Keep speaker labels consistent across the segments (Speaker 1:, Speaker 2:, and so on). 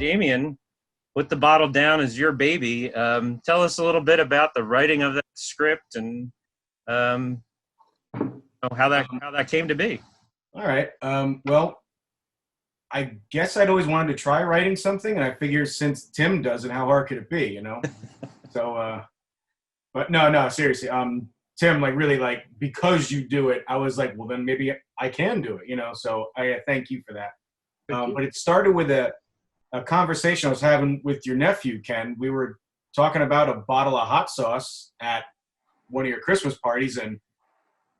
Speaker 1: Damien, put the bottle down as your baby. Tell us a little bit about the writing of that script and um, how that came to be.
Speaker 2: All right. Well, I guess I'd always wanted to try writing something, and I figure since Tim does it, how hard could it be, So, but no, seriously. Tim, like really, like because you do it, I was like, well, then maybe I can do it, So I thank you for that. But it started with a conversation I was having with your nephew, Ken. We were talking about a bottle of hot sauce at one of your Christmas parties, and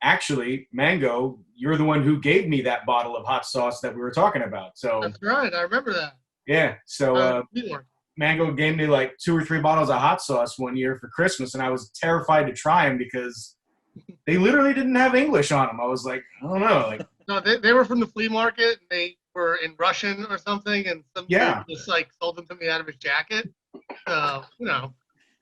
Speaker 2: actually, Mango, you're the one who gave me that bottle of hot sauce that we were talking about. So
Speaker 3: that's right. I remember that.
Speaker 2: Yeah. So Mango gave me like 2 or 3 bottles of hot sauce one year for Christmas, and I was terrified to try them because they literally didn't have English on them. I was like, I don't know. Like,
Speaker 3: no, they were from the flea market. And they were in Russian or something, and some dude just like sold them to me out of his jacket.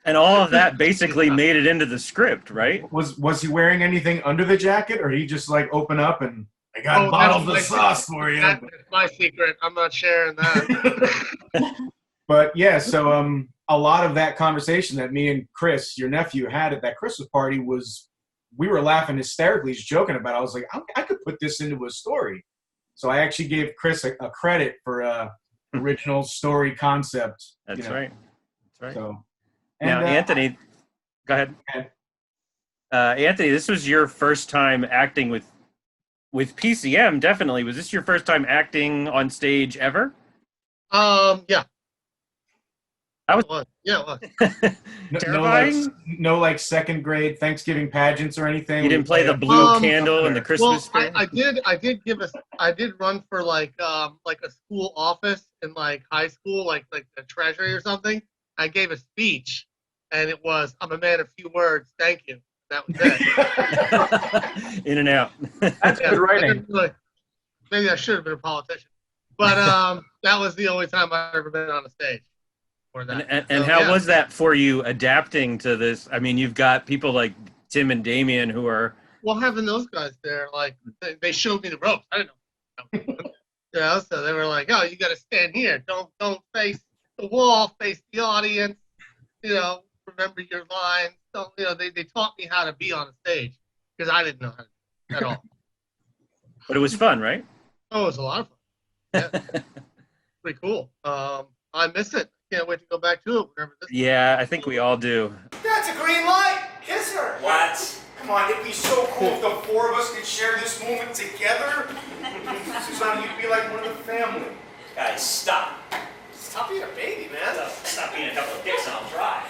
Speaker 1: And all of that basically made it into the script, right?
Speaker 2: Was he wearing anything under the jacket, or he just like open up and I got bottles of sauce for you?
Speaker 3: That's my secret. I'm not sharing that.
Speaker 2: But yeah, so a lot of that conversation that me and Chris, your nephew, had at that Christmas party was we were laughing hysterically, just joking about it. I was like, I could put this into a story. So I actually gave Chris a credit for original story concept.
Speaker 1: That's right. That's right.
Speaker 2: So,
Speaker 1: now, Anthony, go ahead. Anthony, this was your first time acting with PCM, definitely. Was this your first time acting on stage ever?
Speaker 3: Yeah.
Speaker 1: It
Speaker 3: was.
Speaker 1: Terrifying?
Speaker 2: No, like second grade Thanksgiving pageants or anything?
Speaker 1: You didn't play the blue candle in the Christmas spirit?
Speaker 3: I did run for like a school office in like high school, like the treasury or something. I gave a speech, and it was, "I'm a man of few words, thank you." That was
Speaker 1: it. In and out.
Speaker 2: That's good writing.
Speaker 3: Maybe I should have been a politician. But that was the only time I've ever been on a stage.
Speaker 1: And how was that for you adapting to this? I mean, you've got people like Tim and Damien who are...
Speaker 3: Well, having those guys there, like, they showed me the ropes. I didn't know. So they were like, "Oh, you got to stand here. Don't face the wall, face the audience. Remember your lines." So, they taught me how to be on a stage because I didn't know how to at all.
Speaker 1: But it was fun, right?
Speaker 3: Oh, it was a lot of fun. Yeah. Pretty cool. I miss it. Can't wait to go back to it whenever this.
Speaker 1: Yeah, I think we all do.
Speaker 4: That's a green light. Kiss her.
Speaker 5: What?
Speaker 4: Come on, it'd be so cool if the 4 of us could share this moment together. Susanna, you'd be like one of the family.
Speaker 5: Guys, stop.
Speaker 4: Stop being a baby, man.
Speaker 5: Stop being a couple of dicks and I'll try.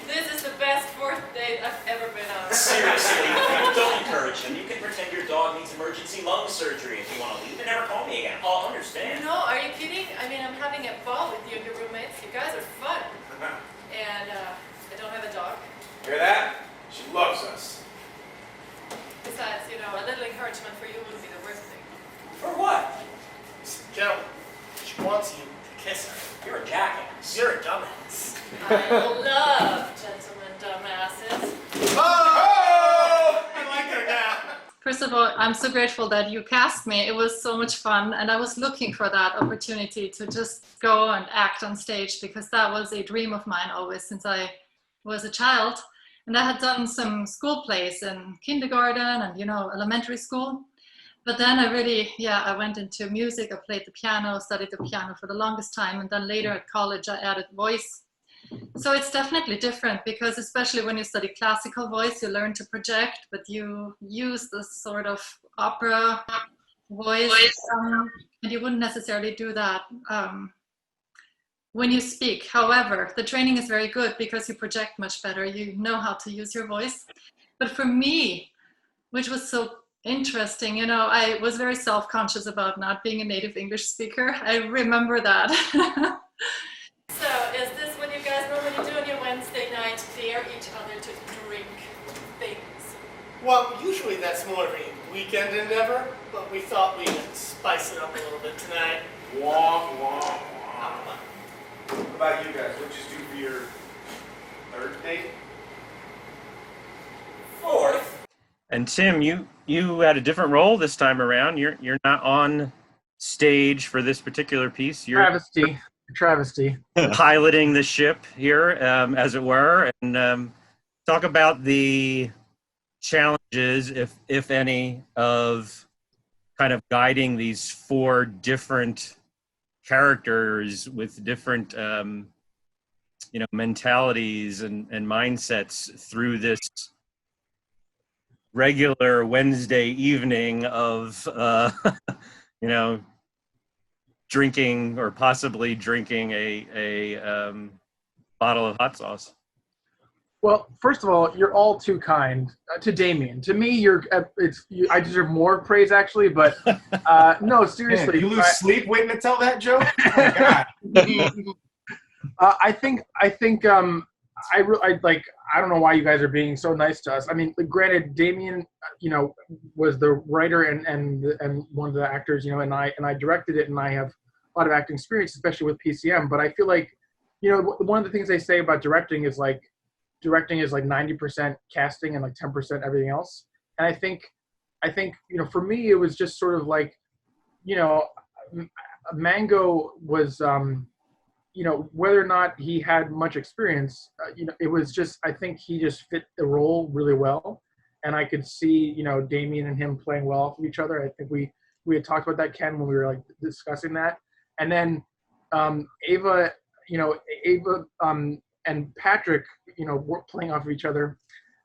Speaker 6: This is the best 4th date I've ever been on.
Speaker 5: Seriously, don't encourage him. You can pretend your dog needs emergency lung surgery if you want to leave and never call me again. I'll understand.
Speaker 6: No, are you kidding? I mean, I'm having a ball with you and your roommates. You guys are fun. And I don't have a dog.
Speaker 4: Hear that? She loves us.
Speaker 6: Besides, a little encouragement for you wouldn't be the worst thing.
Speaker 5: For what?
Speaker 4: Gentlemen, she wants you to kiss her.
Speaker 5: You're a jackass.
Speaker 4: You're a dumbass.
Speaker 6: I love gentlemen dumbasses.
Speaker 4: Oh! I like her now.
Speaker 7: First of all, I'm so grateful that you cast me. It was so much fun, and I was looking for that opportunity to just go and act on stage because that was a dream of mine always since I was a child. And I had done some school plays in kindergarten and, elementary school. But then I went into music. I played the piano, studied the piano for the longest time. And then later at college, I added voice. So it's definitely different because especially when you study classical voice, you learn to project, but you use this sort of opera voice. And you wouldn't necessarily do that when you speak. However, the training is very good because you project much better. You know how to use your voice. But for me, which was so interesting, I was very self-conscious about not being a native English speaker. I remember that.
Speaker 6: So is this what you guys normally do on your Wednesday night? Dare each other to drink things?
Speaker 8: Well, usually that's more of a weekend endeavor, but we thought we'd spice it up a little bit tonight.
Speaker 4: Womp, womp, womp. What about you guys? What'd you do for your 3rd date?
Speaker 5: 4th.
Speaker 1: And Tim, you had a different role this time around. You're not on stage for this particular piece. You're
Speaker 9: Travesty. travesty.
Speaker 1: piloting the ship here, as it were, and talk about the challenges, if any, of kind of guiding these four different characters with different mentalities and mindsets through this regular Wednesday evening of drinking or possibly drinking a bottle of hot sauce.
Speaker 9: Well, first of all, you're all too kind to Damien. To me, I deserve more praise actually, but no, seriously.
Speaker 2: Man, you lose sleep waiting to tell that joke? Oh my God.
Speaker 9: I think I don't know why you guys are being so nice to us. I mean, granted, Damien, was the writer and one of the actors, and I directed it, and I have a lot of acting experience, especially with PCM. But I feel like, one of the things they say about directing is like 90% casting and like 10% everything else. And I think for me it was just sort of like, Mango was whether or not he had much experience, it was just, I think he just fit the role really well. And I could see, Damien and him playing well off of each other. I think we had talked about that, Ken, when we were like discussing that. And then Ava and Patrick, were playing off of each other,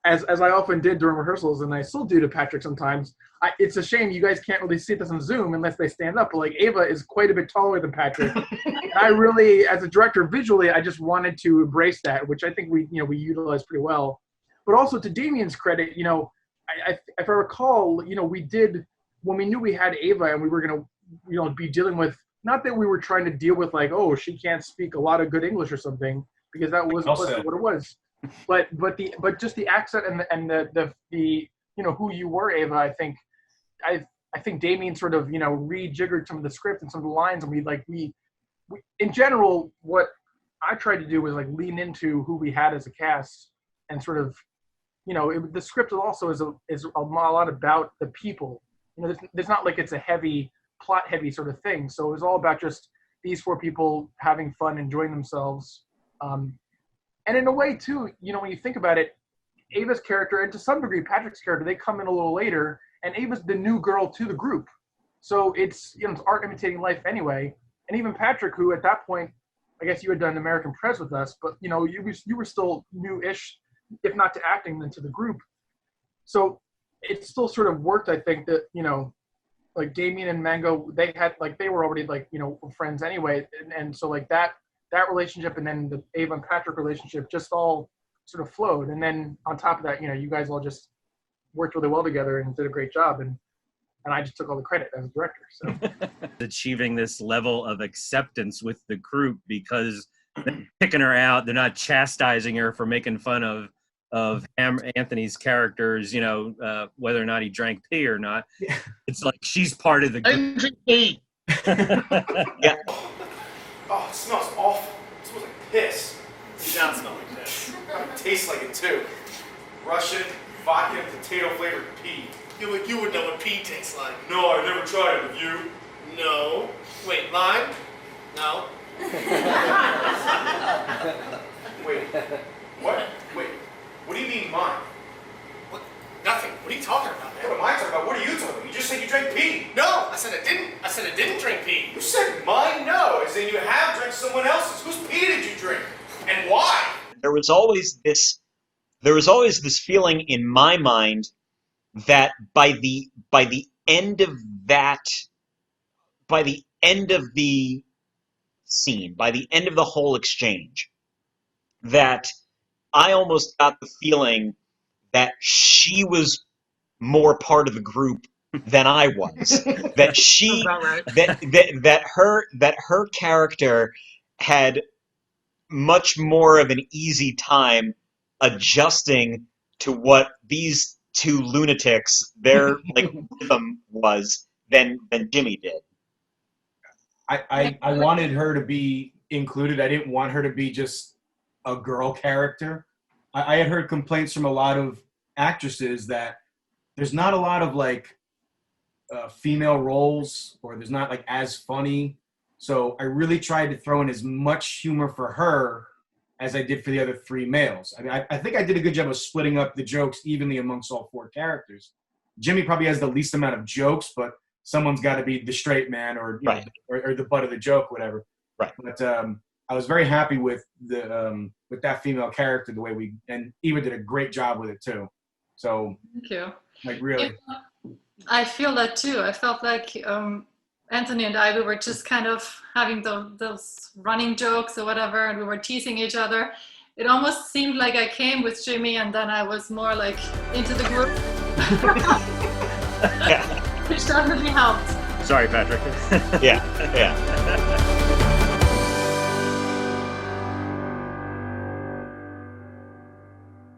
Speaker 9: as I often did during rehearsals, and I still do to Patrick sometimes. It's a shame you guys can't really see this on Zoom unless they stand up, but like Ava is quite a bit taller than Patrick. And I really, as a director, visually, I just wanted to embrace that, which I think we utilized pretty well. But also to Damien's credit, if I recall, we did, when we knew we had Ava and we were going to, be dealing with, not that we were trying to deal with like, oh, she can't speak a lot of good English or something, because that wasn't what it was. But just the accent and the who you were, Ava, I think Damien sort of rejiggered some of the script and some of the lines, and we in general, what I tried to do was like lean into who we had as a cast, and sort of the script also is a lot about the people. There's not like it's a plot heavy sort of thing. So it was all about just these four people having fun, enjoying themselves. And in a way too, when you think about it, Ava's character, and to some degree Patrick's character, they come in a little later, and Ava's the new girl to the group. So it's, it's art imitating life anyway. And even Patrick, who at that point, I guess you had done American Press with us, but you were still new-ish, if not to acting, then to the group. So it still sort of worked, I think, that, like Damien and Mango, they were already friends anyway. And so like that relationship, and then the Ava and Patrick relationship just all sort of flowed. And then on top of that, you guys all just worked really well together and did a great job. And I just took all the credit as a director. So
Speaker 1: achieving this level of acceptance with the group, because they're picking her out, they're not chastising her for making fun of Anthony's characters, whether or not he drank pee or not.
Speaker 2: Yeah.
Speaker 1: It's like she's part of the group.
Speaker 3: I didn't drink pee.
Speaker 1: Yeah.
Speaker 4: Oh, it smells awful. It smells like piss.
Speaker 8: You don't smell like this.
Speaker 4: It tastes like it too. Russian vodka potato flavored pee.
Speaker 8: You would know what pee tastes like.
Speaker 4: No, I've never tried it. Have you?
Speaker 8: No. Wait, lime? No.
Speaker 4: Wait. What? Wait. What do you mean mine?
Speaker 8: What? Nothing. What are you talking about,
Speaker 4: What
Speaker 8: man?
Speaker 4: am I talking about? What are you talking about? You just said you drank pee.
Speaker 8: No, I said I didn't. I said I didn't drink pee.
Speaker 4: You said mine? No. As in you have drank someone else's. Whose pee did you drink? And why?
Speaker 5: There was always this feeling in my mind that by the end of the scene, by the end of the whole exchange, that I almost got the feeling that she was more part of the group than I was. That she
Speaker 3: About right.
Speaker 5: that her character had much more of an easy time adjusting to what these two lunatics, their rhythm was than Jimmy did.
Speaker 2: I wanted her to be included. I didn't want her to be just a girl character. I had heard complaints from a lot of actresses that there's not a lot of female roles, or there's not as funny. So I really tried to throw in as much humor for her as I did for the other 3 males. I mean, I think I did a good job of splitting up the jokes evenly amongst all 4 characters. Jimmy probably has the least amount of jokes, but someone's got to be the straight man or, you
Speaker 5: Right.
Speaker 2: know, or the butt of the joke, whatever.
Speaker 5: Right.
Speaker 2: But I was very happy with with that female character, the way and Eva did a great job with it too. So
Speaker 7: Thank you.
Speaker 2: like really,
Speaker 7: I feel that too. I felt like Anthony and I, we were just kind of having those running jokes or whatever, and we were teasing each other. It almost seemed like I came with Jimmy, and then I was more like into the group,
Speaker 5: Yeah.
Speaker 7: which definitely helped.
Speaker 1: Sorry, Patrick.
Speaker 5: Yeah.